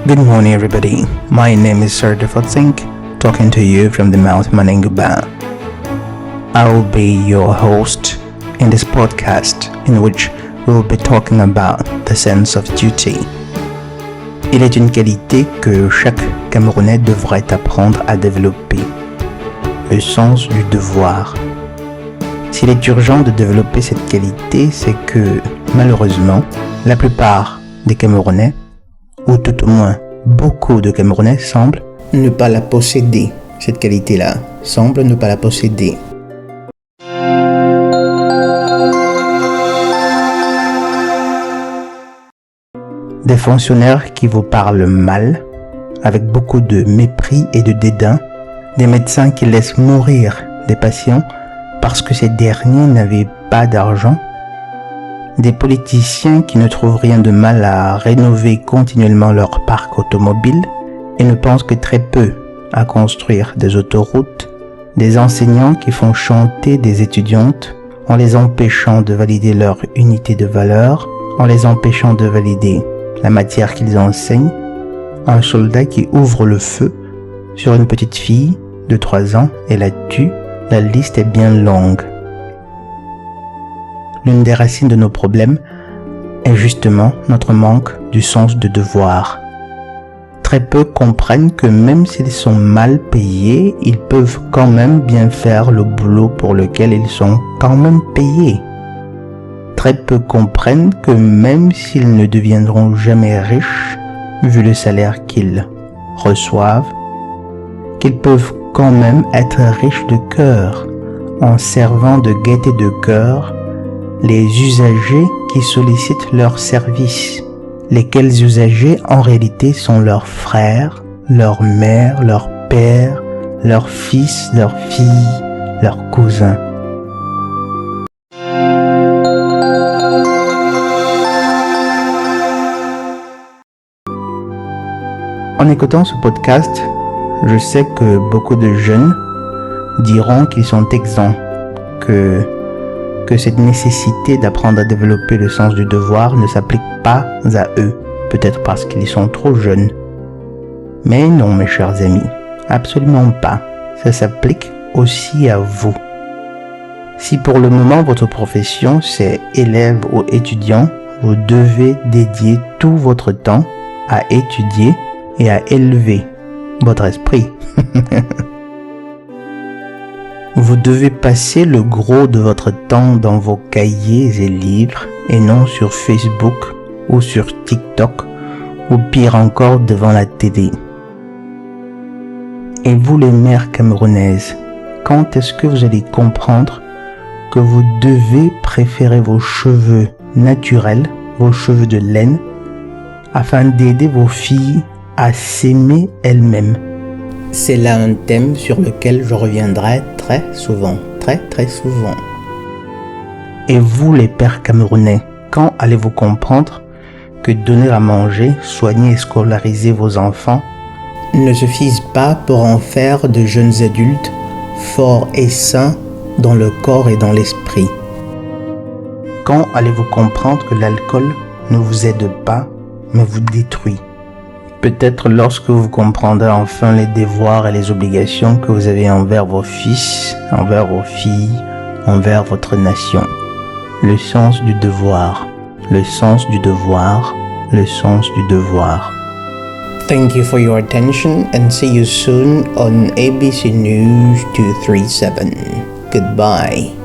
Good morning, everybody. My name is Sir Defotsink, talking to you from the Mount Manenguba. I will be your host in this podcast in which we will be talking about the sense of duty. Il est une qualité que chaque Camerounais devrait apprendre à développer, le sens du devoir. S'il est urgent de développer cette qualité, c'est que, malheureusement, la plupart des Camerounais, ou tout au moins beaucoup de Camerounais, semblent ne pas la posséder. Cette qualité-là semble ne pas la posséder. Des fonctionnaires qui vous parlent mal, avec beaucoup de mépris et de dédain, des médecins qui laissent mourir des patients parce que ces derniers n'avaient pas d'argent, des politiciens qui ne trouvent rien de mal à rénover continuellement leur parc automobile et ne pensent que très peu à construire des autoroutes, des enseignants qui font chanter des étudiantes en les empêchant de valider leur unité de valeur, en les empêchant de valider la matière qu'ils enseignent, un soldat qui ouvre le feu sur une petite fille de 3 ans et la tue, la liste est bien longue. L'une des racines de nos problèmes est justement notre manque du sens du devoir. Très peu comprennent que même s'ils sont mal payés, ils peuvent quand même bien faire le boulot pour lequel ils sont quand même payés. Très peu comprennent que même s'ils ne deviendront jamais riches, vu le salaire qu'ils reçoivent, qu'ils peuvent quand même être riches de cœur, en servant de gaieté de cœur les usagers qui sollicitent leurs services, lesquels usagers en réalité sont leurs frères, leurs mères, leurs pères, leurs fils, leurs filles, leurs cousins. En écoutant ce podcast, je sais que beaucoup de jeunes diront qu'ils sont exempts, que cette nécessité d'apprendre à développer le sens du devoir ne s'applique pas à eux, peut-être parce qu'ils sont trop jeunes. Mais non, mes chers amis, absolument pas. Ça s'applique aussi à vous. Si pour le moment votre profession c'est élève ou étudiant, vous devez dédier tout votre temps à étudier et à élever votre esprit. Vous devez passer le gros de votre temps dans vos cahiers et livres et non sur Facebook ou sur TikTok ou pire encore devant la télé. Et vous les mères camerounaises, quand est-ce que vous allez comprendre que vous devez préférer vos cheveux naturels, vos cheveux de laine, afin d'aider vos filles à s'aimer elles-mêmes? C'est là un thème sur lequel je reviendrai très souvent. Et vous les pères camerounais, quand allez-vous comprendre que donner à manger, soigner et scolariser vos enfants ne suffisent pas pour en faire de jeunes adultes forts et sains dans le corps et dans l'esprit? Quand allez-vous comprendre que l'alcool ne vous aide pas, mais vous détruit? Peut-être lorsque vous comprendrez enfin les devoirs et les obligations que vous avez envers vos fils, envers vos filles, envers votre nation. Le sens du devoir, le sens du devoir, le sens du devoir. Thank you for your attention and see you soon on ABC News 237. Goodbye.